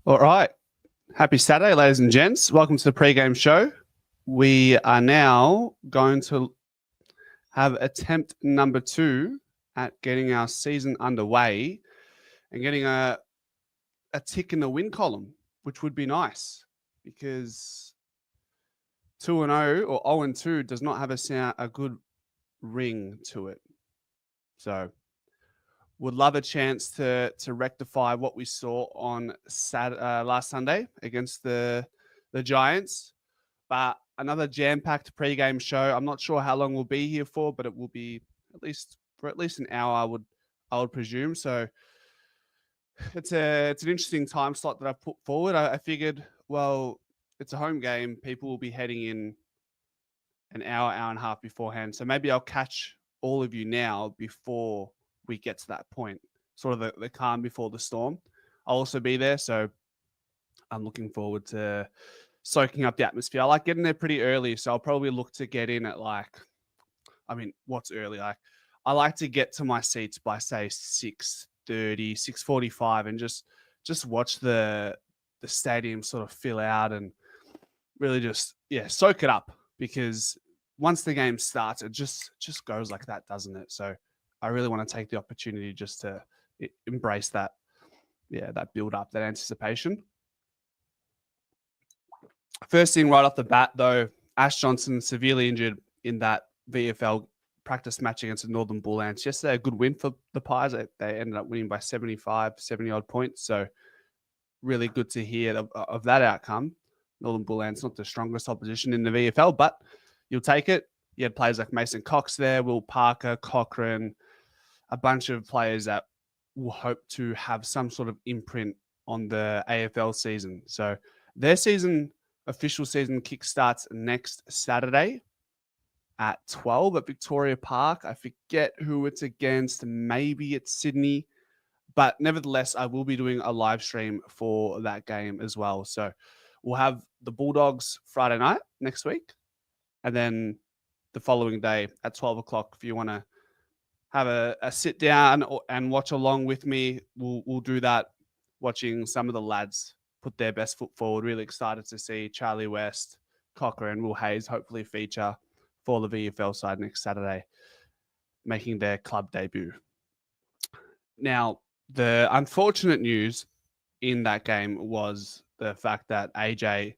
All right. Happy Saturday, ladies and gents. Welcome to the Pregame show. We are now going to have attempt number 2 at getting our season underway and getting a tick in the win column, which would be nice because 2-0 or 0-2 does not have a good ring to it. So would love a chance to rectify what we saw on last Sunday against the Giants. But another jam-packed pre-game show. I'm not sure how long we'll be here for, but it will be at least an hour. I would presume. So it's an interesting time slot that I've put forward. I figured, well, it's a home game. People will be heading in an hour and a half beforehand. So maybe I'll catch all of you now before we get to that point, sort of the calm before the storm. I'll also be there, so I'm looking forward to soaking up the atmosphere. I like getting there pretty early, so I'll probably look to get in at what's early? I like to get to my seats by say 6:30, 6:45, and just watch the stadium sort of fill out and really just soak it up, because once the game starts, it just goes like that, doesn't it? So I really want to take the opportunity just to embrace that build up, that anticipation. First thing right off the bat, though, Ash Johnson severely injured in that VFL practice match against the Northern Bull Ants. Yesterday, a good win for the Pies. They ended up winning by 70 odd points. So really good to hear of that outcome. Northern Bull Ants not the strongest opposition in the VFL, but you'll take it. You had players like Mason Cox there, Will Parker, Cochrane, a bunch of players that will hope to have some sort of imprint on the AFL season. So their official season kickstarts next Saturday at 12 at Victoria Park. I forget who it's against. Maybe it's Sydney. But nevertheless, I will be doing a live stream for that game as well. So we'll have the Bulldogs Friday night next week. And then the following day at 12 o'clock, if you want to have a sit down and watch along with me, we'll do that, watching some of the lads put their best foot forward. Really excited to see Charlie West, Cocker, and Will Hayes hopefully feature for the VFL side next Saturday, making their club debut. Now, the unfortunate news in that game was the fact that AJ,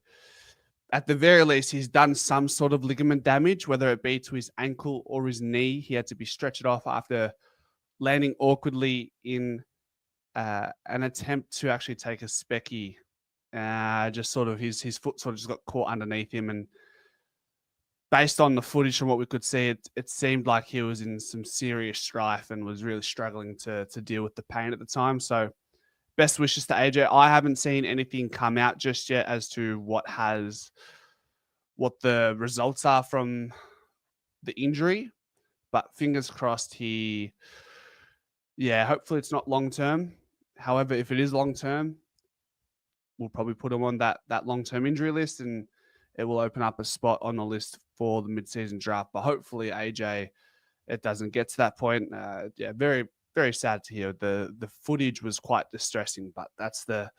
at the very least, he's done some sort of ligament damage, whether it be to his ankle or his knee. He had to be stretched off after landing awkwardly in an attempt to actually take a specky. Just sort of his foot sort of just got caught underneath him, and based on the footage from what we could see, it seemed like he was in some serious strife and was really struggling to deal with the pain at the time. So best wishes to AJ. I haven't seen anything come out just yet as to what the results are from the injury, but fingers crossed hopefully it's not long-term. However, if it is long-term, we'll probably put him on that long-term injury list, and it will open up a spot on the list for the mid-season draft. But hopefully, AJ, it doesn't get to that point. Very, very sad to hear. The footage was quite distressing, but that's the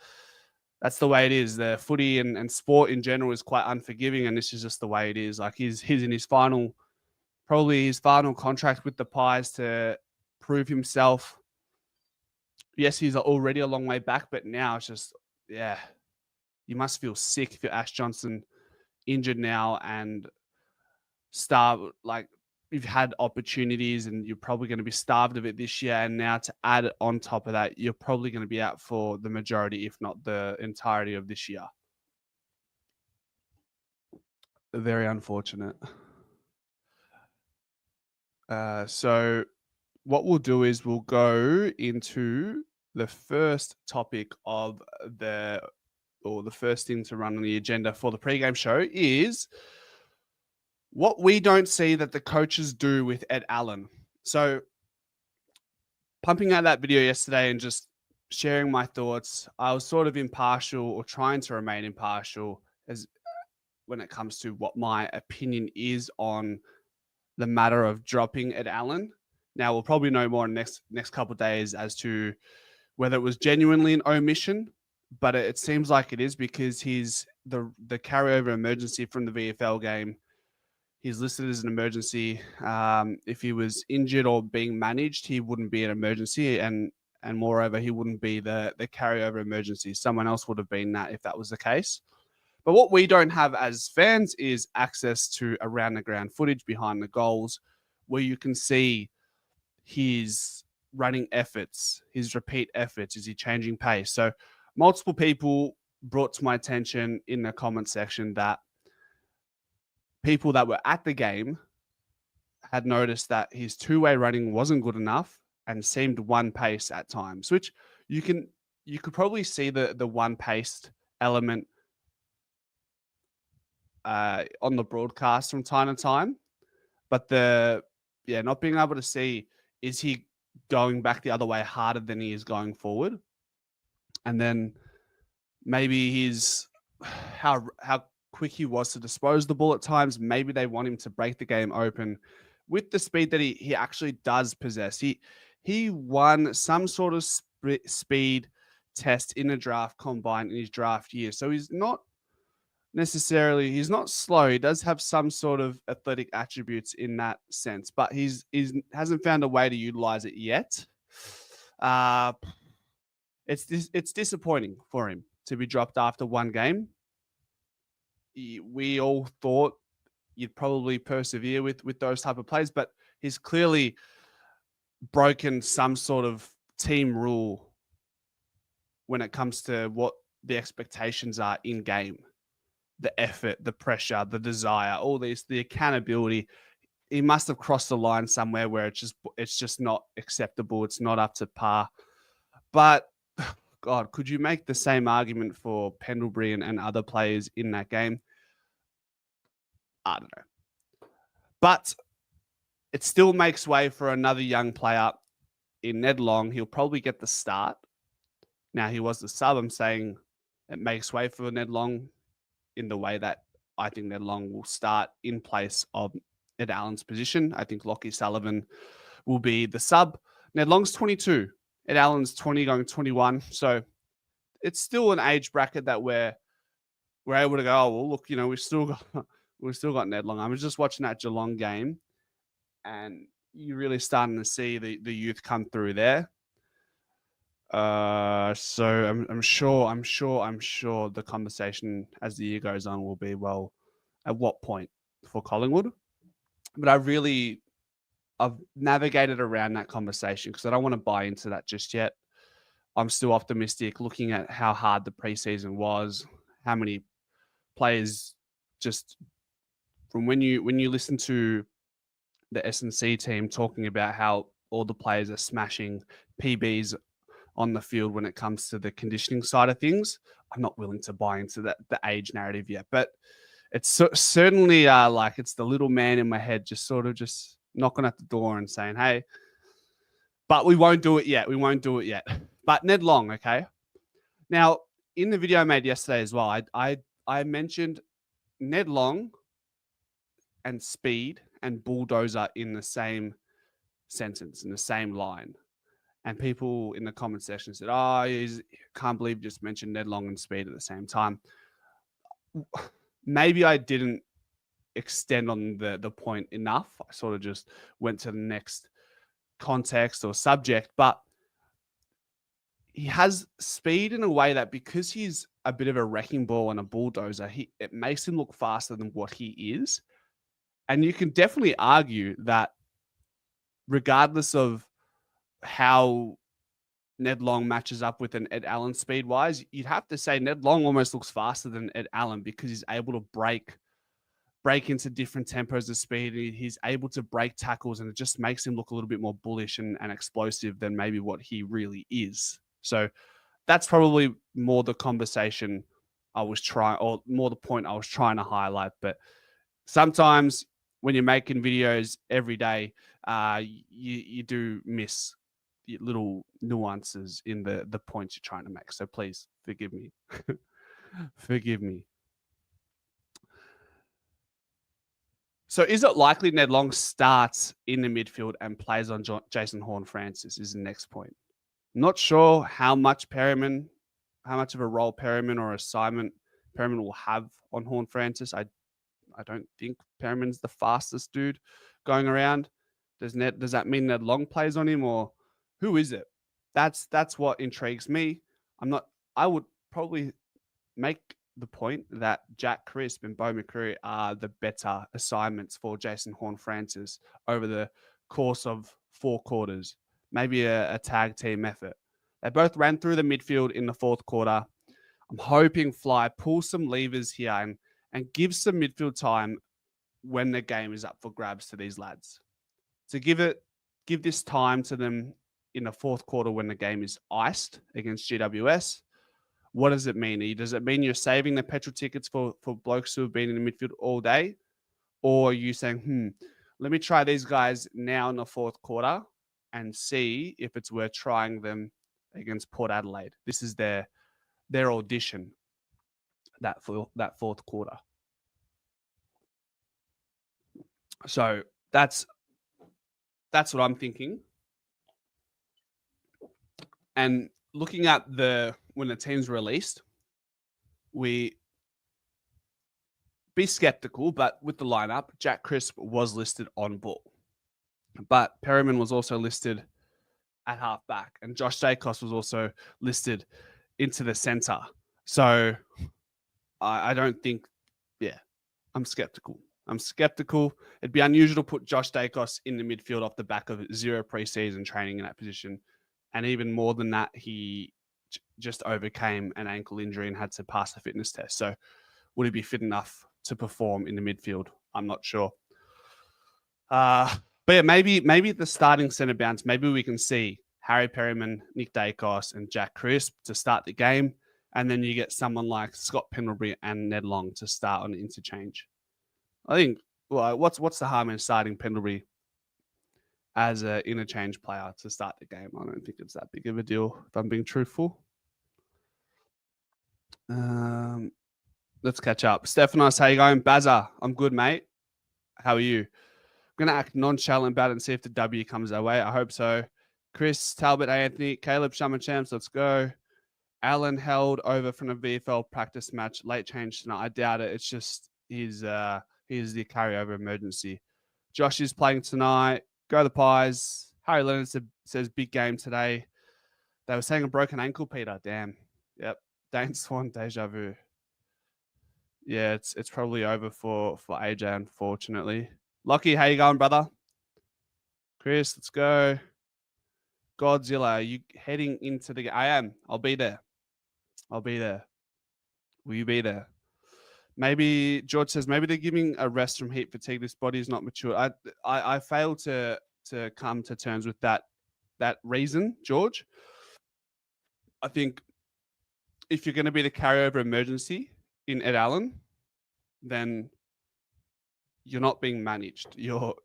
way it is. The footy and sport in general is quite unforgiving, and this is just the way it is. Like he's in his final contract with the Pies to prove himself. Yes, he's already a long way back, but now it's just, you must feel sick if you're Ash Johnson, injured now and you've had opportunities and you're probably going to be starved of it this year. And now to add it on top of that, you're probably going to be out for the majority, if not the entirety of this year. Very unfortunate. So what we'll do is we'll go into the first topic of the first thing to run on the agenda for the pregame show is what we don't see that the coaches do with Ed Allen. So pumping out that video yesterday and just sharing my thoughts, I was sort of impartial, or trying to remain impartial, as when it comes to what my opinion is on the matter of dropping Ed Allen. Now, we'll probably know more in the next couple of days as to whether it was genuinely an omission but it seems like it is because he's the carryover emergency from the VFL game. He's listed as an emergency. If he was injured or being managed, he wouldn't be an emergency, and moreover, he wouldn't be the carryover emergency. Someone else would have been that if that was the case. But what we don't have as fans is access to around the ground footage behind the goals, where you can see his running efforts, his repeat efforts. Is he changing pace? So multiple people brought to my attention in the comment section that people that were at the game had noticed that his two-way running wasn't good enough and seemed one pace at times, which you could probably see the one paced element on the broadcast from time to time, but not being able to see, is he going back the other way harder than he is going forward? And then maybe his how quick he was to dispose the ball at times. Maybe they want him to break the game open with the speed that he actually does possess. He won some sort of speed test in a draft combine in his draft year. So he's not slow. He does have some sort of athletic attributes in that sense, but he's hasn't found a way to utilize it yet. It's disappointing for him to be dropped after one game. We all thought you'd probably persevere with those type of plays, but he's clearly broken some sort of team rule when it comes to what the expectations are in game. The effort, the pressure, the desire, all these, the accountability. He must have crossed the line somewhere where it's just not acceptable. It's not up to par. But God, could you make the same argument for Pendlebury and other players in that game? I don't know. But it still makes way for another young player in Ned Long. He'll probably get the start. Now, he was the sub. I'm saying it makes way for Ned Long in the way that I think Ned Long will start in place of Ed Allen's position. I think Lockie Sullivan will be the sub. Ned Long's 22. Ed Allen's 20 going 21. So it's still an age bracket that we're able to go, oh, well, look, we've still got Ned Long. I was just watching that Geelong game, and you're really starting to see the youth come through there. So I'm sure the conversation as the year goes on will be, well, at what point for Collingwood? But I've navigated around that conversation because I don't want to buy into that just yet. I'm still optimistic looking at how hard the preseason was, how many players just from when you listen to the S&C team talking about how all the players are smashing PBs on the field when it comes to the conditioning side of things. I'm not willing to buy into the age narrative yet, but it's certainly like it's the little man in my head just sort of just knocking at the door and saying, hey, but we won't do it yet. We won't do it yet. But Ned Long, okay? Now, in the video I made yesterday as well, I mentioned Ned Long and speed and bulldozer in the same sentence, in the same line. And people in the comment section said, can't believe you just mentioned Ned Long and speed at the same time. Maybe I didn't extend on the point enough. I sort of just went to the next context or subject, but he has speed in a way that because he's a bit of a wrecking ball and a bulldozer, it makes him look faster than what he is. And you can definitely argue that regardless of how Ned Long matches up with an Ed Allen speed-wise, you'd have to say Ned Long almost looks faster than Ed Allen because he's able to break into different tempos of speed. He's able to break tackles, and it just makes him look a little bit more bullish and explosive than maybe what he really is. So that's probably more the conversation I was trying, or more the point I was trying to highlight. But sometimes when you're making videos every day, you do miss little nuances in the points you're trying to make. So please forgive me. Forgive me. So is it likely Ned Long starts in the midfield and plays on Jason Horne-Francis is the next point. Not sure how much Perryman much of a role Perryman or assignment Perryman will have on Horn-Francis. I don't think Perryman's the fastest dude going around. Does that mean Ned Long plays on him, or who is it? That's what intrigues me. I would probably make the point that Jack Crisp and Beau McCreary are the better assignments for Jason Horn-Francis over the course of 4 quarters, maybe a tag team effort. They both ran through the midfield in the 4th quarter. I'm hoping Fly pulls some levers here and gives some midfield time when the game is up for grabs to these lads. To give this time to them in the 4th quarter when the game is iced against GWS. What does it mean? Does it mean you're saving the petrol tickets for blokes who have been in the midfield all day? Or are you saying, let me try these guys now in the 4th quarter and see if it's worth trying them against Port Adelaide? This is their audition, that 4th quarter. So that's what I'm thinking. And looking at when the team's released, we be skeptical, but with the lineup, Jack Crisp was listed on ball. But Perryman was also listed at halfback, and Josh Dacos was also listed into the centre. So I don't think, I'm skeptical. It'd be unusual to put Josh Dacos in the midfield off the back of 0 preseason training in that position. And even more than that, he just overcame an ankle injury and had to pass the fitness test. So would he be fit enough to perform in the midfield? I'm not sure. But yeah, maybe the starting centre bounce, maybe we can see Harry Perryman, Nick Dacos, and Jack Crisp to start the game. And then you get someone like Scott Pendlebury and Ned Long to start on interchange. I think, what's the harm in starting Pendlebury as an interchange player to start the game? I don't think it's that big of a deal, if I'm being truthful. Let's catch up. Stephanos, how you going? Bazza, I'm good, mate. How are you? I'm going to act nonchalant about it and see if the W comes our way. I hope so. Chris, Talbot, Anthony, Caleb, Champs, let's go. Alan held over from a VFL practice match. Late change tonight. I doubt it. It's just he's the carryover emergency. Josh is playing tonight. Go the Pies. Harry Leonard says big game today. They were saying a broken ankle, Peter. Damn. Yep. Dane Swan, deja vu. Yeah, it's probably over for AJ, unfortunately. Lockie, how you going, brother? Chris, let's go. Godzilla, are you heading into the game? I am. I'll be there. Will you be there? Maybe George says maybe they're giving a rest from heat fatigue. This body is not mature. I fail to come to terms with that reason, George. I think if you're going to be the carryover emergency in Ed Allen, then you're not being managed. You're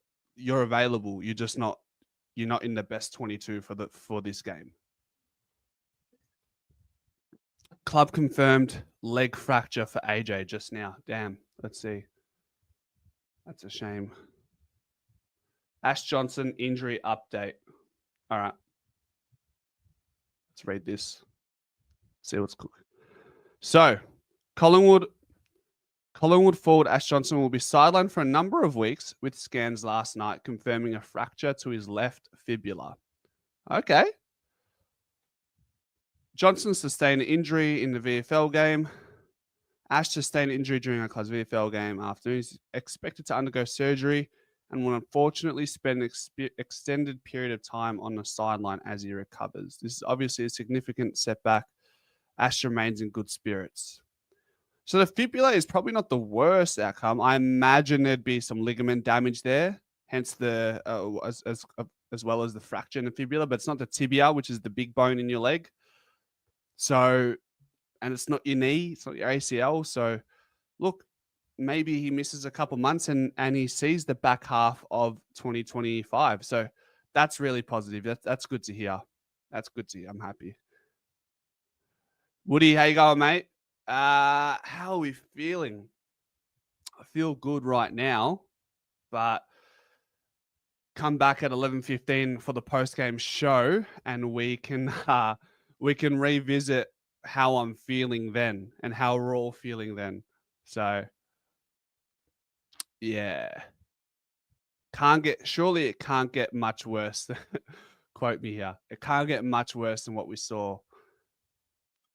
available. You're not in the best 22 for this game. Club confirmed leg fracture for AJ just now. Damn. Let's see. That's a shame. Ash Johnson injury update. All right. Let's read this. See what's cool. So, Collingwood forward Ash Johnson will be sidelined for a number of weeks, with scans last night confirming a fracture to his left fibula. Okay. Johnson sustained an injury in the VFL game. Ash sustained an injury during our club's VFL game afternoon. He's expected to undergo surgery and will unfortunately spend an extended period of time on the sideline as he recovers. This is obviously a significant setback. Ash remains in good spirits. So the fibula is probably not the worst outcome. I imagine there'd be some ligament damage there, hence the as well as the fracture in the fibula, but it's not the tibia, which is the big bone in your leg. So, and it's not your knee, it's not your ACL. So, look, maybe he misses a couple months and he sees the back half of 2025. So that's really positive. That's good to hear. That's good to hear. I'm happy. Woody, how you going, mate? How are we feeling? I feel good right now, but come back at 11:15 for the post-game show, and we can revisit how I'm feeling then and how we're all feeling then. So yeah, surely it can't get much worse. Quote me here. It can't get much worse than what we saw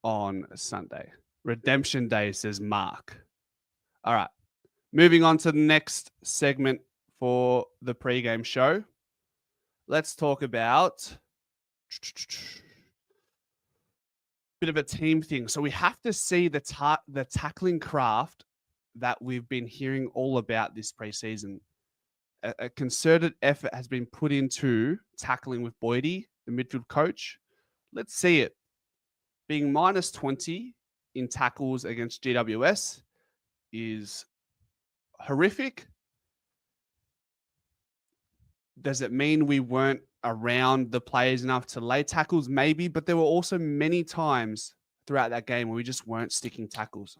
on Sunday. Redemption Day, says Mark. All right. Moving on to the next segment for the pregame show. Let's talk about bit of a team thing. So we have to see the tackling craft that we've been hearing all about this preseason. A concerted effort has been put into tackling with Boydie, the midfield coach. Let's see it. Being minus 20 in tackles against GWS is horrific. Does it mean we weren't around the players enough to lay tackles? Maybe, but there were also many times throughout that game where we just weren't sticking tackles.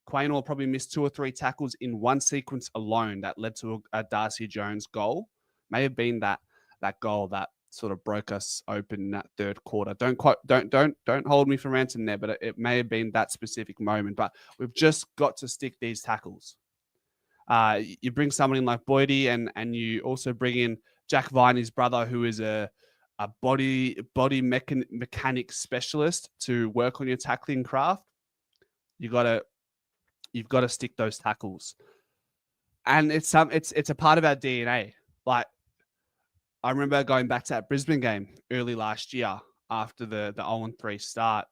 Quaynor probably missed 2 or 3 tackles in one sequence alone that led to a Darcy Jones goal. May have been that goal that sort of broke us open in that third quarter. Don't hold me for ransom there, but it may have been that specific moment. But we've just got to stick these tackles. You bring someone in like Boydie, and you also bring in Jack Viney's brother, who is a body mechanic specialist to work on your tackling craft. You've got to stick those tackles, and it's a part of our DNA. Like I remember going back to that Brisbane game early last year after the 0-3 start.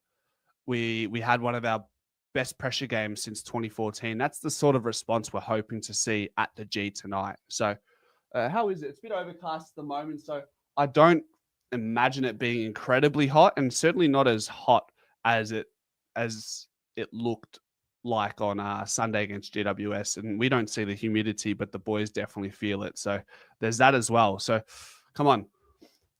We had one of our best pressure games since 2014. That's the sort of response we're hoping to see at the G tonight. So how is it? It's a bit overcast at the moment, so I don't imagine it being incredibly hot, and certainly not as hot as it looked like on Sunday against GWS. And we don't see the humidity, but the boys definitely feel it. So there's that as well. So come on.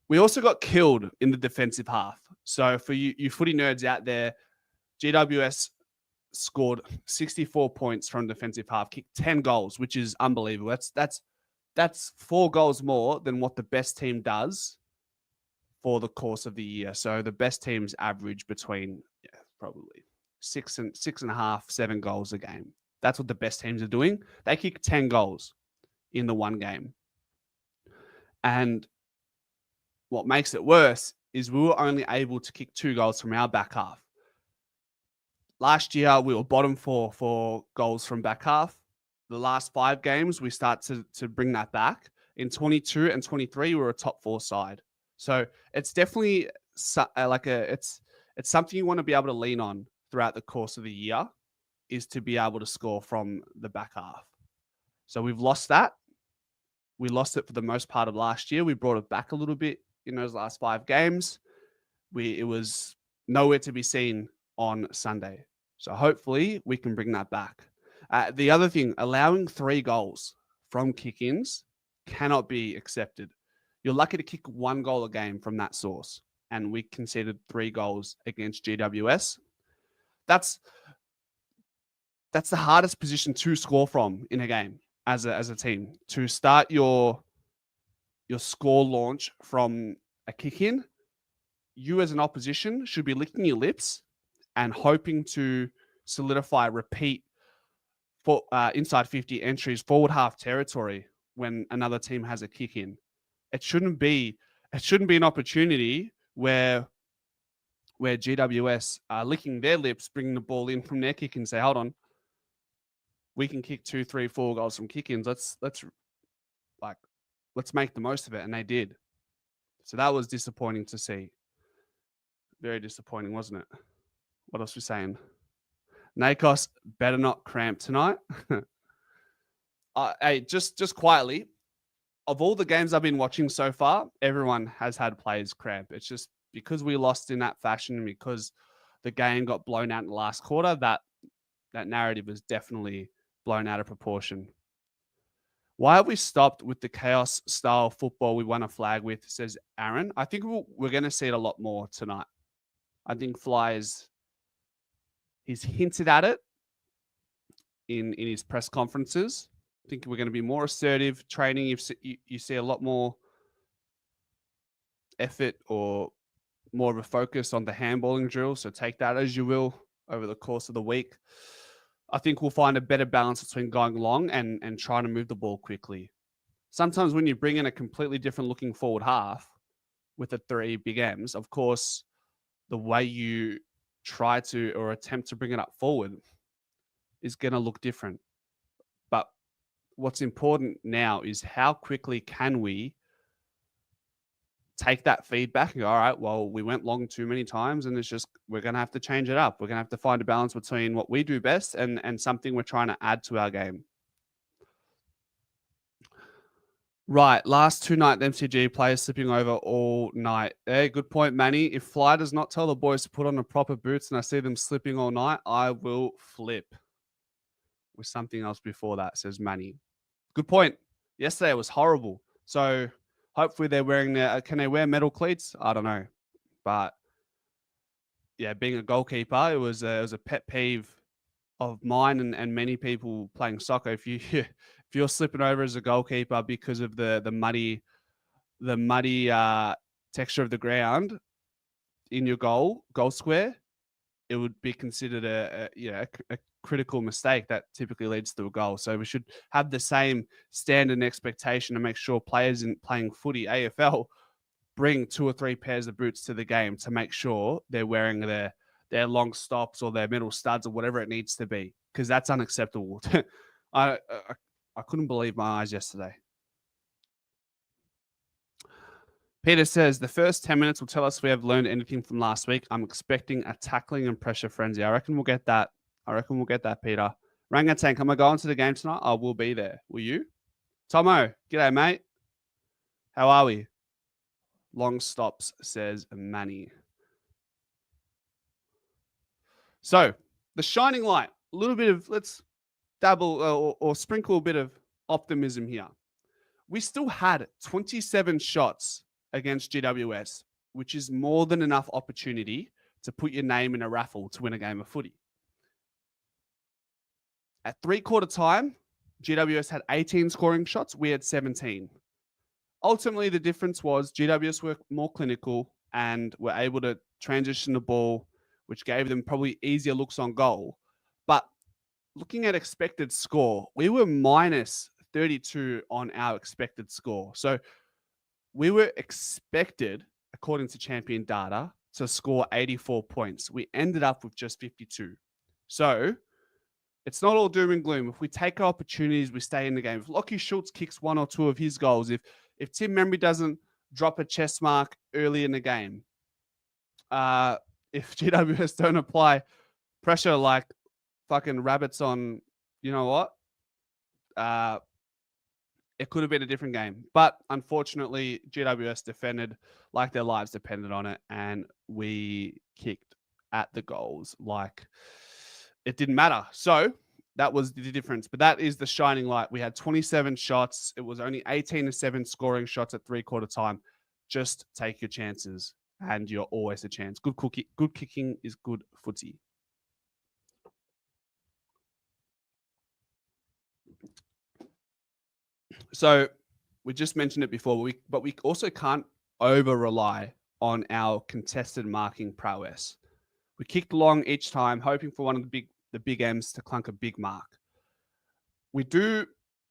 We also got killed in the defensive half. So for you footy nerds out there, GWS scored 64 points from defensive half, kicked 10 goals, which is unbelievable. That's 4 goals more than what the best team does for the course of the year. So the best teams average between probably 6.5, 7 goals a game. That's what the best teams are doing. They kick 10 goals in the one game. And what makes it worse is we were only able to kick 2 goals from our back half. Last year, we were bottom 4 for goals from back half. The last 5 games, we start to bring that back. In 22 and 23, we were a top 4 side. So it's definitely it's something you want to be able to lean on throughout the course of the year, is to be able to score from the back half. So we've lost that. We lost it for the most part of last year. We brought it back a little bit in those last 5 games. It was nowhere to be seen on Sunday. So hopefully we can bring that back. The other thing, allowing 3 goals from kick-ins cannot be accepted. You're lucky to kick 1 goal a game from that source, and we conceded 3 goals against GWS. That's the hardest position to score from in a game as a team. To start your score launch from a kick-in, you as an opposition should be licking your lips and hoping to solidify, repeat for inside 50 entries, forward half territory when another team has a kick in. It shouldn't be an opportunity where GWS are licking their lips, bringing the ball in from their kick and say, hold on, we can kick 2, 3, 4 goals from kick-ins. Let's make the most of it. And they did. So that was disappointing to see. Very disappointing, wasn't it? What else are we saying? Nakos better not cramp tonight. Hey, just quietly, of all the games I've been watching so far, everyone has had players cramp. It's just because we lost in that fashion and because the game got blown out in the last quarter, that narrative was definitely blown out of proportion. Why have we stopped with the chaos style football we won a flag with, says Aaron. I think we're going to see it a lot more tonight. I think Flyers, he's hinted at it in his press conferences. I think we're going to be more assertive. Training, you see a lot more effort or more of a focus on the handballing drill. So take that as you will over the course of the week. I think we'll find a better balance between going long and trying to move the ball quickly. Sometimes when you bring in a completely different looking forward half with the 3 big M's, of course, the way you try to or attempt to bring it up forward is going to look different. But what's important now is how quickly can we take that feedback and go, all right, well, we went long too many times and it's just, we're going to have to change it up. We're going to have to find a balance between what we do best and something we're trying to add to our game. Right, last 2 night, the MCG players slipping over all night. Hey, good point, Manny. If Fly does not tell the boys to put on the proper boots and I see them slipping all night, I will flip. With something else before that, says Manny. Good point. Yesterday it was horrible. So hopefully they're wearing their, can they wear metal cleats? I don't know. But yeah, being a goalkeeper, it was a pet peeve of mine and many people playing soccer. If you're slipping over as a goalkeeper because of the muddy texture of the ground in your goal square, it would be considered a critical mistake that typically leads to a goal. So we should have the same standard and expectation to make sure players in playing footy AFL bring 2 or 3 pairs of boots to the game to make sure they're wearing their long stops or their middle studs or whatever it needs to be, because that's unacceptable. I couldn't believe my eyes yesterday. Peter says, the first 10 minutes will tell us if we have learned anything from last week. I'm expecting a tackling and pressure frenzy. I reckon we'll get that. Peter. Rangatang, am I going to the game tonight? I will be there. Will you? Tomo, g'day, mate. How are we? Long stops, says Manny. So, the shining light. A little bit of, let's dabble or sprinkle a bit of optimism here. We still had 27 shots against GWS, which is more than enough opportunity to put your name in a raffle to win a game of footy. At 3/4 time, GWS had 18 scoring shots. We had 17. Ultimately, the difference was GWS were more clinical and were able to transition the ball, which gave them probably easier looks on goal. But looking at expected score, we were minus 32 on our expected score. So we were expected, according to Champion data, to score 84 points. We ended up with just 52. So it's not all doom and gloom. If we take our opportunities, we stay in the game. If Lockie Schultz kicks 1 or 2 of his goals, if Tim Membry doesn't drop a chest mark early in the game, if GWS don't apply pressure like fucking rabbits on, you know what? It could have been a different game. But unfortunately, GWS defended like their lives depended on it, and we kicked at the goals like it didn't matter. So that was the difference. But that is the shining light. We had 27 shots. It was only 18-7 scoring shots at 3/4 time. Just take your chances, and you're always a chance. Good kicking is good footy. So we just mentioned it before, but we also can't over-rely on our contested marking prowess. We kicked long each time, hoping for one of the big M's to clunk a big mark. We do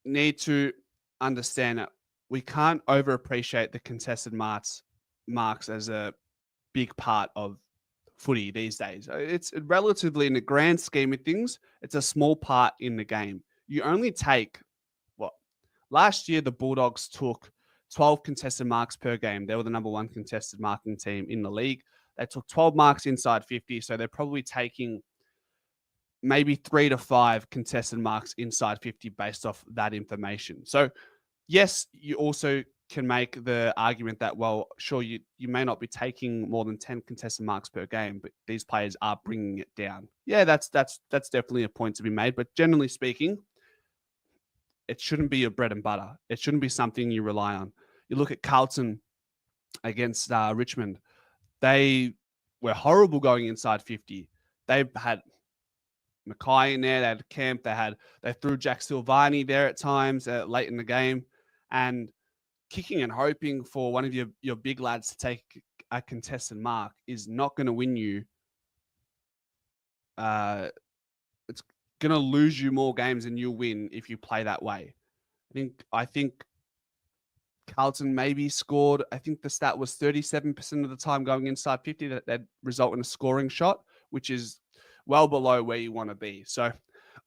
need to understand that we can't overappreciate the contested marks as a big part of footy these days. It's relatively, in the grand scheme of things, it's a small part in the game. You only take last year the Bulldogs took 12 contested marks per game. They were the number 1 contested marking team in the league. They took 12 marks inside 50, so they're probably taking maybe 3 to 5 contested marks inside 50 based off that information. So yes, you also can make the argument that, well, sure, you may not be taking more than 10 contested marks per game, but these players are bringing it down. Yeah, that's definitely a point to be made. But generally speaking, it shouldn't be your bread and butter. It shouldn't be something you rely on. You look at Carlton against Richmond. They were horrible going inside 50. They had Mackay in there. They had Camp. They threw Jack Silvani there at times late in the game, and kicking and hoping for one of your big lads to take a contested mark is not going to win you. It's going to lose you more games than you'll win if you play that way. I think Carlton maybe scored, I think the stat was 37% of the time going inside 50 that result in a scoring shot, which is well below where you want to be. So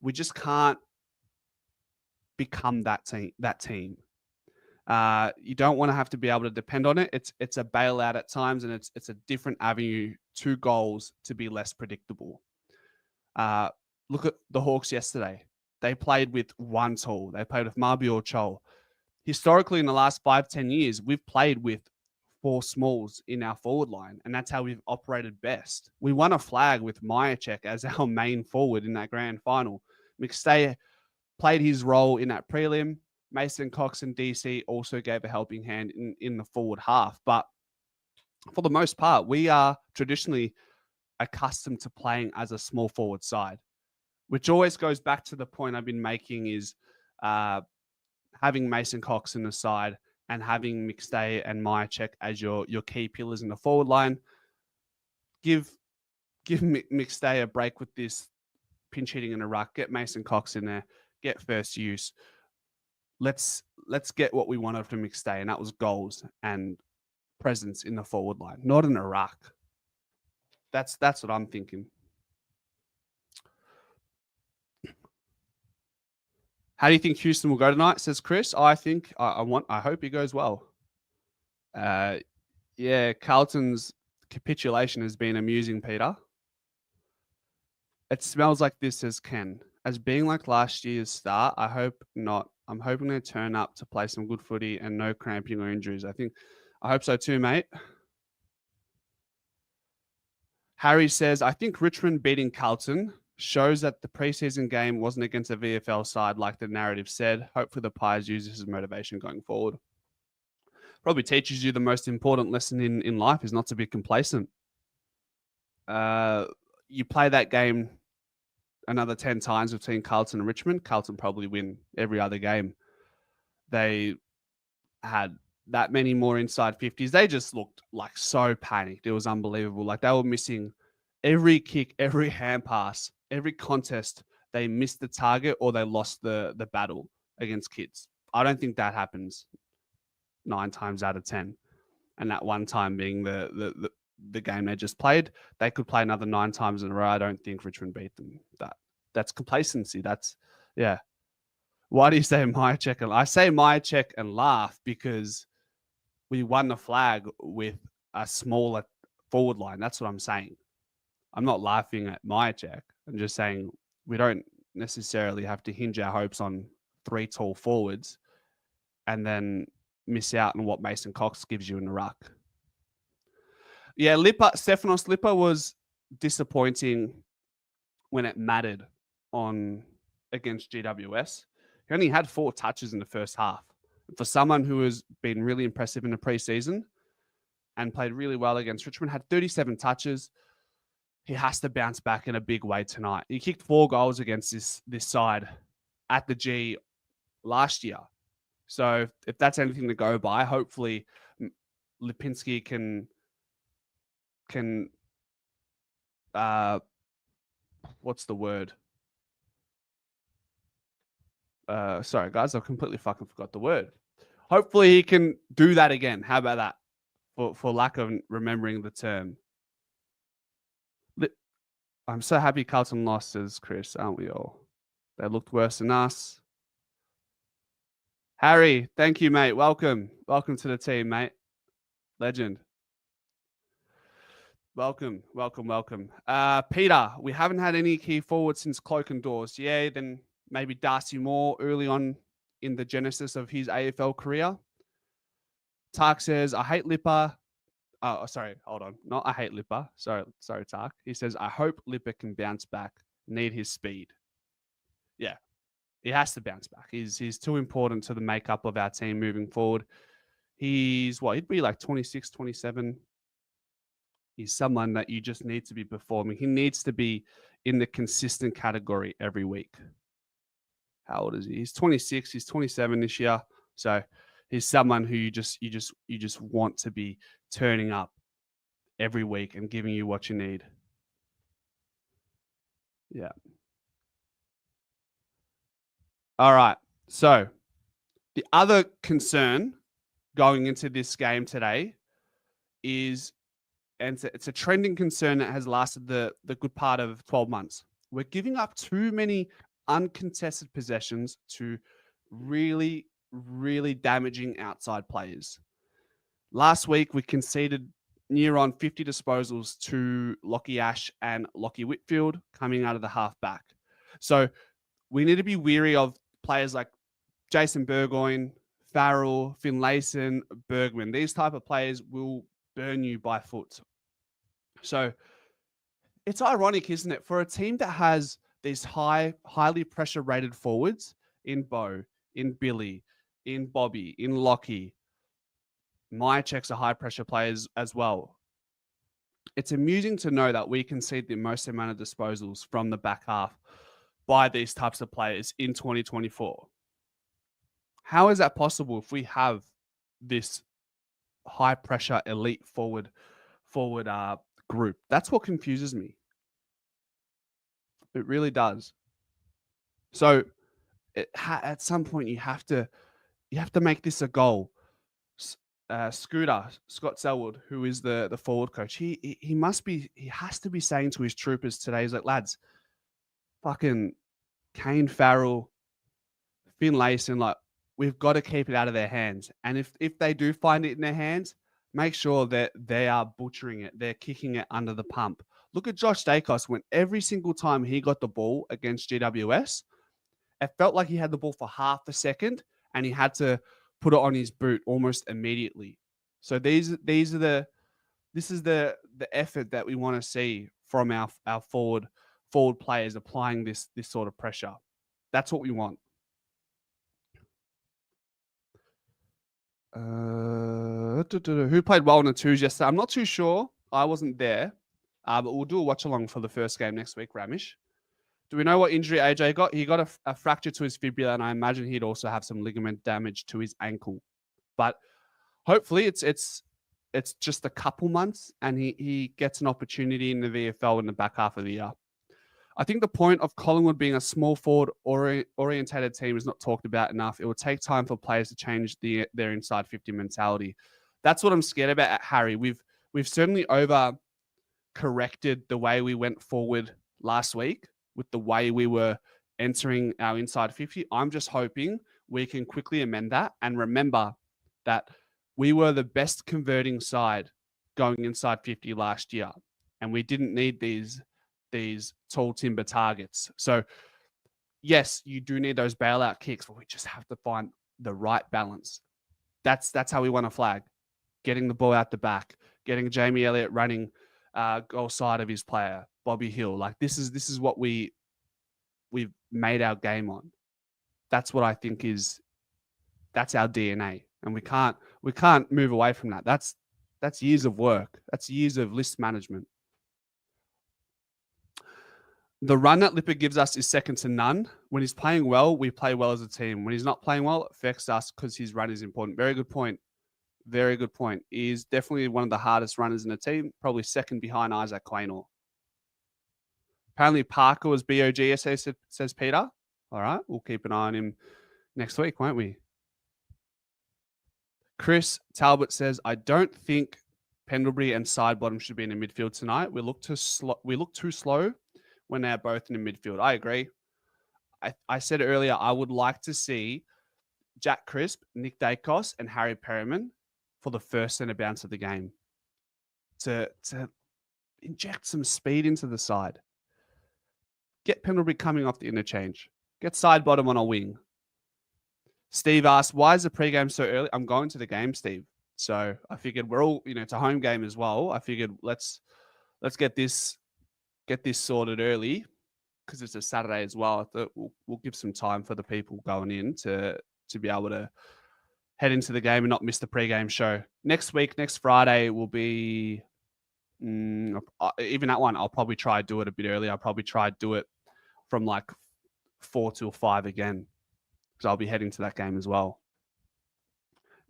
we just can't become that team. You don't want to have to be able to depend on it. It's a bailout at times, and it's a different avenue to goals to be less predictable. Look at the Hawks yesterday. They played with one tool. They played with Mabior Chol. Historically, in the last 5-10 years, we've played with 4 smalls in our forward line, and that's how we've operated best. We won a flag with Myercheck as our main forward in that grand final. McStay played his role in that prelim. Mason Cox and DC also gave a helping hand in the forward half. But for the most part, we are traditionally accustomed to playing as a small forward side, which always goes back to the point I've been making is having Mason Cox in the side and having McStay and Myercheck as your key pillars in the forward line. Give McStay a break with this pinch hitting in a ruck. Get Mason Cox in there. Get first use. Let's get what we wanted from McStay, and that was goals and presence in the forward line, not in a ruck. That's what I'm thinking. How do you think Houston will go tonight? Says Chris. I hope he goes well. Yeah, Carlton's capitulation has been amusing, Peter. It smells like this, says Ken. As being like last year's start, I hope not. I'm hoping they turn up to play some good footy and no cramping or injuries. I hope so too, mate. Harry says, I think Richmond beating Carlton shows that the preseason game wasn't against a VFL side like the narrative said. Hopefully the Pies use this as motivation going forward. Probably teaches you the most important lesson in life is not to be complacent. You play that game another 10 times between Carlton and Richmond, Carlton probably win every other game. They had that many more inside 50s. They just looked like so panicked. It was unbelievable. Like they were missing every kick, every hand pass, every contest. They missed the target or they lost the battle against kids. I don't think that happens 9 times out of 10. And that one time being the game they just played, they could play another 9 times in a row. I don't think Richmond beat them. That's complacency. Yeah. Why do you say Myercheck? I say Myercheck and laugh because we won the flag with a smaller forward line. That's what I'm saying. I'm not laughing at Myercheck. I'm just saying we don't necessarily have to hinge our hopes on 3 tall forwards and then miss out on what Mason Cox gives you in the ruck. Yeah, Stefanos Lippa was disappointing when it mattered against GWS. He only had 4 touches in the first half. For someone who has been really impressive in the preseason and played really well against Richmond, had 37 touches. He has to bounce back in a big way tonight. He kicked 4 goals against this side at the G last year. So if that's anything to go by, hopefully Lipinski can what's the word? Sorry, guys, I completely fucking forgot the word. Hopefully he can do that again. How about that? For lack of remembering the term. I'm so happy Carlton lost, says Chris, aren't we all? They looked worse than us. Harry, thank you, mate. Welcome. Welcome to the team, mate. Legend. Welcome. Peter, we haven't had any key forwards since Cloak and Dawes. Yeah, then maybe Darcy Moore early on in the genesis of his AFL career. Tark says, I hate Lipper. Oh, sorry, hold on. Not I hate Lipper. Sorry, Tark. He says, I hope Lipper can bounce back. Need his speed. Yeah, he has to bounce back. He's too important to the makeup of our team moving forward. He'd be like 26, 27. He's someone that you just need to be performing. He needs to be in the consistent category every week. How old is he? He's 26. He's 27 this year. So he's someone who you just want to be turning up every week and giving you what you need. Yeah. All right. So the other concern going into this game today is, and it's a trending concern that has lasted the good part of 12 months. We're giving up too many uncontested possessions to really, really damaging outside players. Last week, we conceded near on 50 disposals to Lockie Ash and Lockie Whitfield coming out of the half back. So we need to be weary of players like Jason Burgoyne, Farrell, Finlayson, Bergman. These type of players will burn you by foot. So it's ironic, isn't it? For a team that has these highly pressure rated forwards in Bo, in Billy, in Bobby, in Lockie, Myercheck's are high pressure players as well. It's amusing to know that we concede the most amount of disposals from the back half by these types of players in 2024. How is that possible if we have this high pressure elite forward group? That's what confuses me. It really does. So at some point you have to make this a goal. Scott Selwood, who is the forward coach, he has to be saying to his troopers today, he's like, lads, fucking Kane, Farrell, Finlayson, like, we've got to keep it out of their hands. And if they do find it in their hands, make sure that they are butchering it. They're kicking it under the pump. Look at Josh Dacos. When every single time he got the ball against GWS, it felt like he had the ball for half a second and he had to put it on his boot almost immediately. So this is the effort that we want to see from our forward players applying this sort of pressure. That's what we want. Who played well in the twos yesterday? I'm not too sure. I wasn't there, but we'll do a watch along for the first game next week. Ramish, do we know what injury AJ got? He got a fracture to his fibula, and I imagine he'd also have some ligament damage to his ankle. But hopefully, it's just a couple months, and he gets an opportunity in the VFL in the back half of the year. I think the point of Collingwood being a small forward orientated team is not talked about enough. It will take time for players to change their inside 50 mentality. That's what I'm scared about at Harry. We've certainly over corrected the way we went forward last week with the way we were entering our inside 50. I'm just hoping we can quickly amend that and remember that we were the best converting side going inside 50 last year, and we didn't need these tall timber targets. So yes, you do need those bailout kicks, but we just have to find the right balance. That's how we want to flag. Getting the ball out the back, getting Jamie Elliott running goal side of his player, Bobby Hill. Like this is what we've made our game on. That's what I think that's our DNA. And we can't move away from that. That's years of work. That's years of list management. The run that Lipper gives us is second to none. When he's playing well, we play well as a team. When he's not playing well, it affects us because his run is important. Very good point. Very good point. He's definitely one of the hardest runners in the team, probably second behind Isaac Quaynor. Apparently Parker was BOG, says Peter. All right, we'll keep an eye on him next week, won't we? Chris Talbot says, I don't think Pendlebury and Sidebottom should be in the midfield tonight. We look too slow when they're both in the midfield. I agree. I said earlier, I would like to see Jack Crisp, Nick Dacos, and Harry Perryman for the first centre bounce of the game to inject some speed into the side. Get Pendlebury coming off the interchange. Get Sidebottom on a wing. Steve asked, why is the pregame so early? I'm going to the game, Steve. So I figured we're all, it's a home game as well. I figured let's get this sorted early because it's a Saturday as well. I thought we'll give some time for the people going in to be able to head into the game and not miss the pregame show. Next week, next Friday will be even that one. I'll probably try to do it a bit earlier. I'll probably try to do it from like 4 till 5 again because I'll be heading to that game as well.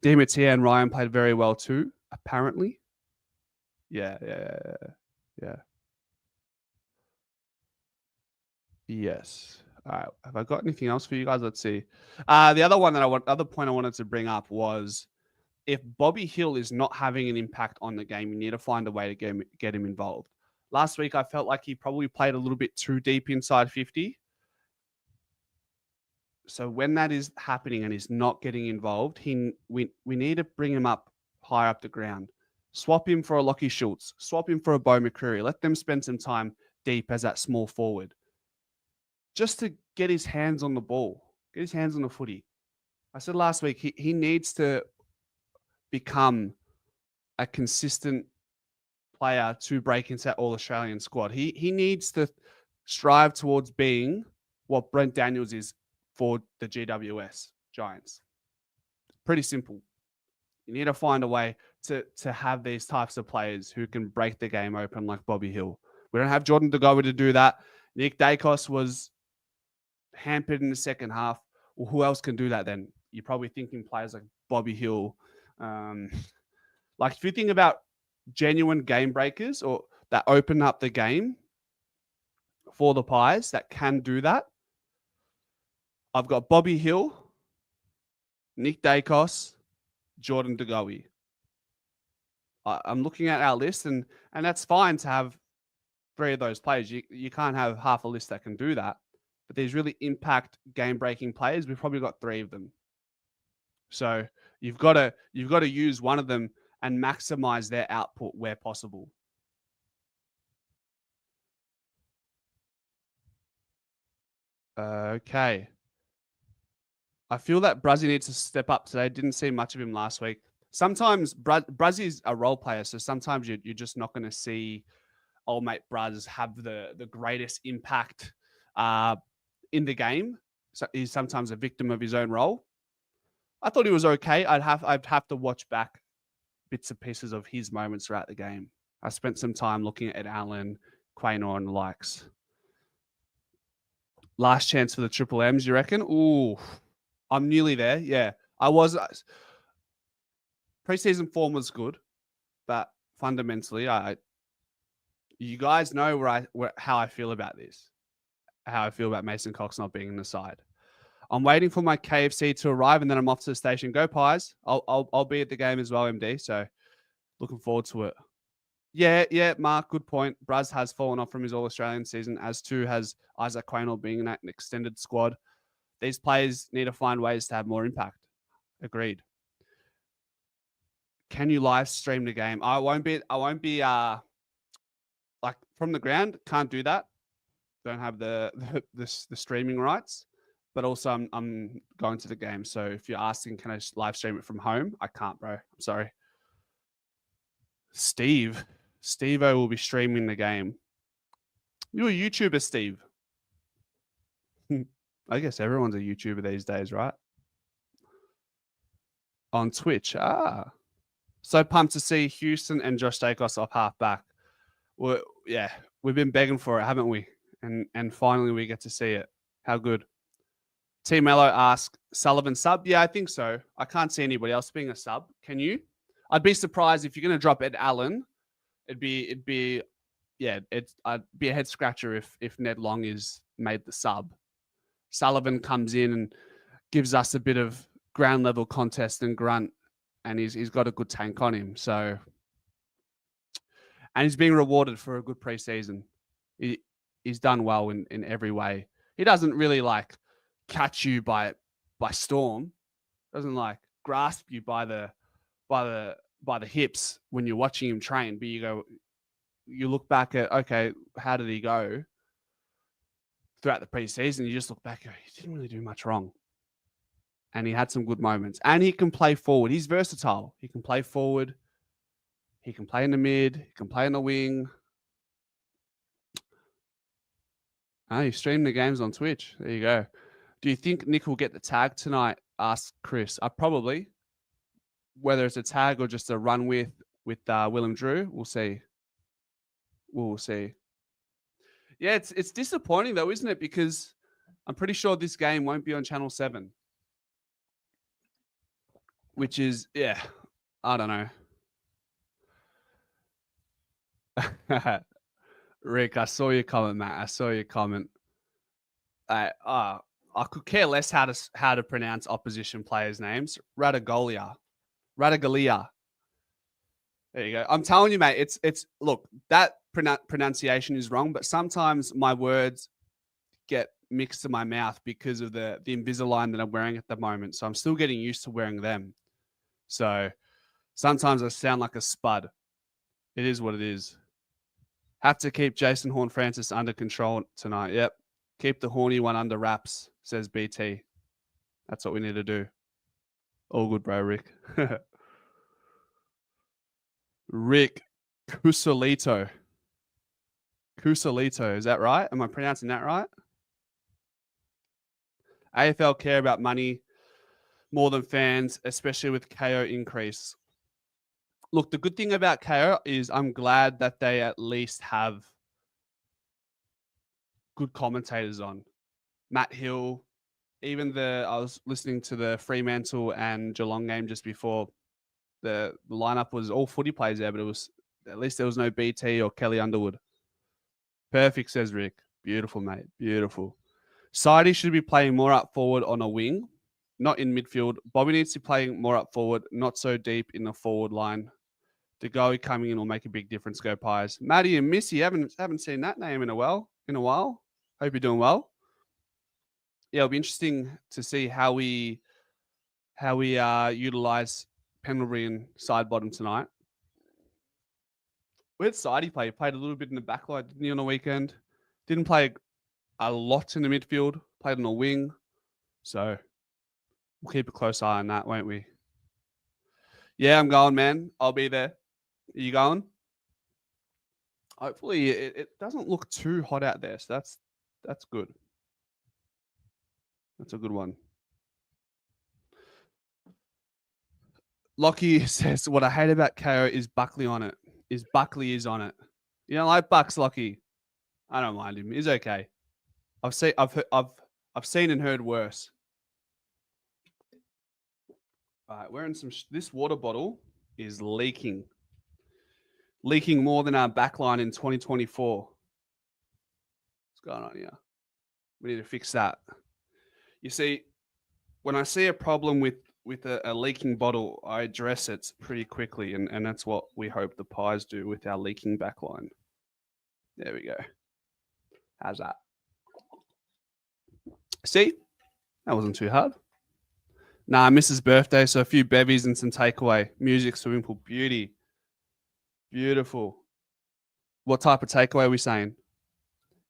Di Mattia and Ryan played very well too, apparently. Yeah. Yeah. Yes. All right. Have I got anything else for you guys? Let's see. The other point I wanted to bring up was if Bobby Hill is not having an impact on the game, you need to find a way to get him involved. Last week, I felt like he probably played a little bit too deep inside 50. So when that is happening and he's not getting involved, we need to bring him up higher up the ground. Swap him for a Lockie Schultz. Swap him for a Bo McCreary. Let them spend some time deep as that small forward, just to get his hands on the ball, get his hands on the footy. I said last week he needs to become a consistent player to break into that All-Australian squad. He needs to strive towards being what Brent Daniels is for the GWS Giants. Pretty simple. You need to find a way to have these types of players who can break the game open like Bobby Hill. We don't have Jordan DeGoey to do that. Nick Dacos was hampered in the second half. Well, who else can do that then? You're probably thinking players like Bobby Hill. Like if you think about genuine game breakers or that open up the game for the Pies that can do that, I've got Bobby Hill, Nick Dacos, Jordan DeGoey. I'm looking at our list, and that's fine to have 3 of those players. You can't have half a list that can do that. But these really impact game-breaking players, we've probably got 3 of them. So you've got to use one of them and maximize their output where possible. Okay. I feel that Brazzy needs to step up today. Didn't see much of him last week. Sometimes Brazzy's a role player, so sometimes you're just not going to see old mate Braz have the greatest impact in the game. So he's sometimes a victim of his own role. I thought he was okay. I'd have to watch back bits and pieces of his moments throughout the game. I spent some time looking at Ed Allen, Quaynor, and the likes. Last chance for the Triple M's, you reckon? Ooh, I'm nearly there. Yeah, I was. Preseason form was good, but fundamentally, you guys know how I feel about this. How I feel about Mason Cox not being in the side. I'm waiting for my KFC to arrive, and then I'm off to the station. Go Pies! I'll be at the game as well, MD. So looking forward to it. Yeah, Mark, good point. Braz has fallen off from his All-Australian season, as too has Isaac Quaynor being in an extended squad. These players need to find ways to have more impact. Agreed. Can you live stream the game? I won't be like from the ground. Can't do that. Don't have the streaming rights. But also I'm going to the game. So if you're asking, can I live stream it from home? I can't, bro. I'm sorry. Steve-O will be streaming the game. You're a YouTuber, Steve. I guess everyone's a YouTuber these days, right? On Twitch. So pumped to see Houston and Josh Dacos off half back. Well, yeah, we've been begging for it, haven't we? And finally we get to see it. How good. T Mello asked, Sullivan sub? Yeah, I think so. I can't see anybody else being a sub. Can you? I'd be surprised if you're going to drop Ed Allen. I'd be a head scratcher if Ned Long is made the sub. Sullivan comes in and gives us a bit of ground level contest and grunt, and he's got a good tank on him. So, and he's being rewarded for a good preseason. He's done well in every way. He doesn't really like catch you by storm. Doesn't like grasp you by the hips when you're watching him train. But you look back at, okay, how did he go throughout the preseason? You just look back, he didn't really do much wrong. And he had some good moments. And he can play forward. He's versatile. He can play forward. He can play in the mid. He can play in the wing. You stream the games on Twitch. There you go. Do you think Nick will get the tag tonight? Asked Chris. Probably. Whether it's a tag or just a run with Willem Drew, we'll see. We'll see. Yeah, it's disappointing though, isn't it? Because I'm pretty sure this game won't be on Channel 7. Which is, I don't know. Rick, I saw your comment, mate. I saw your comment. I could care less how to pronounce opposition players' names. Radigolia. There you go. I'm telling you, mate. It's look, that pronunciation is wrong, but sometimes my words get mixed in my mouth because of the Invisalign that I'm wearing at the moment. So I'm still getting used to wearing them. So sometimes I sound like a spud. It is what it is. Have to keep Jason Horne-Francis under control tonight. Yep. Keep the horny one under wraps, says BT. That's what we need to do. All good, bro, Rick. Rick Cusolito. Cusolito, is that right? Am I pronouncing that right? AFL care about money more than fans, especially with KO increase. Look, the good thing about KO is I'm glad that they at least have good commentators on. Matt Hill, even I was listening to the Fremantle and Geelong game just before. The lineup was all footy players there, but it was at least there was no BT or Kelly Underwood. Perfect, says Rick. Beautiful, mate. Beautiful. Sidey should be playing more up forward on a wing, not in midfield. Bobby needs to be playing more up forward, not so deep in the forward line. The goal coming in will make a big difference. Go Pies. Maddie and Missy, haven't seen that name in a while. Hope you're doing well. Yeah, it'll be interesting to see how we utilize Pendlebury and side bottom tonight. Where'd Sidey play? He played a little bit in the back line, didn't he, on the weekend? Didn't play a lot in the midfield. Played on a wing. So we'll keep a close eye on that, won't we? Yeah, I'm going, man. I'll be there. Are you going? Hopefully it doesn't look too hot out there. So that's good. That's a good one. Lockie says, what I hate about KO is Buckley on it. Buckley is on it. You don't like Bucks, Lockie? I don't mind him. He's okay. I've seen and heard worse. All right, we're in some. This water bottle is leaking more than our backline in 2024. What's going on here? We need to fix that. You see, when I see a problem with a leaking bottle, I address it pretty quickly, and that's what we hope the Pies do with our leaking backline. There we go. How's that? See? That wasn't too hard. Nah, Mrs. Birthday, so a few bevies and some takeaway. Music, swimming pool, beauty. Beautiful. What type of takeaway are we saying?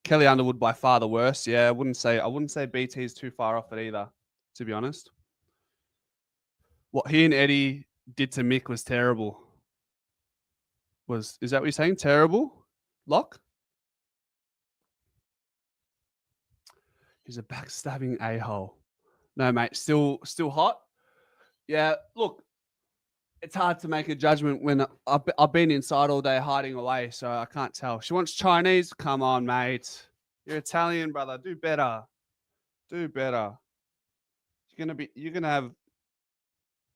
Kelly Underwood by far the worst. Yeah, I wouldn't say BT is too far off it either, to be honest. What he and Eddie did to Mick was terrible. Is that what you're saying? Terrible? Lock? He's a backstabbing a-hole. No, mate, still hot. Yeah, look, it's hard to make a judgment when I've been inside all day hiding away, so I can't tell. She wants Chinese. Come on, mate. You're Italian, brother. Do better. Do better. You're gonna have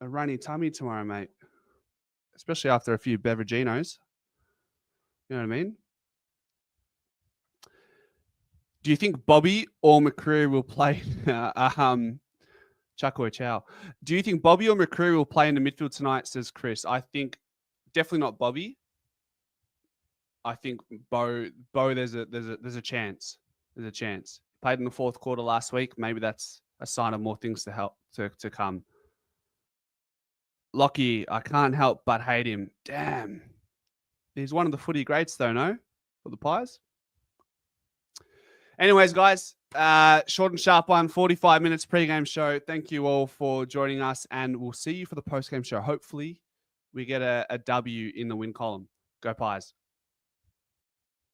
a runny tummy tomorrow, mate. Especially after a few beveraginos. You know what I mean? Do you think Bobby or McCreary will play? Chuckle Chow. Do you think Bobby or McCreary will play in the midfield tonight? Says Chris. I think definitely not Bobby. I think Bo. There's a chance. There's a chance. Played in the fourth quarter last week. Maybe that's a sign of more things to come. Lockie, I can't help but hate him. Damn. He's one of the footy greats, though, no? For the Pies. Anyways, guys, short and sharp one, 45 minutes pregame show. Thank you all for joining us, and we'll see you for the postgame show. Hopefully, we get a W in the win column. Go Pies.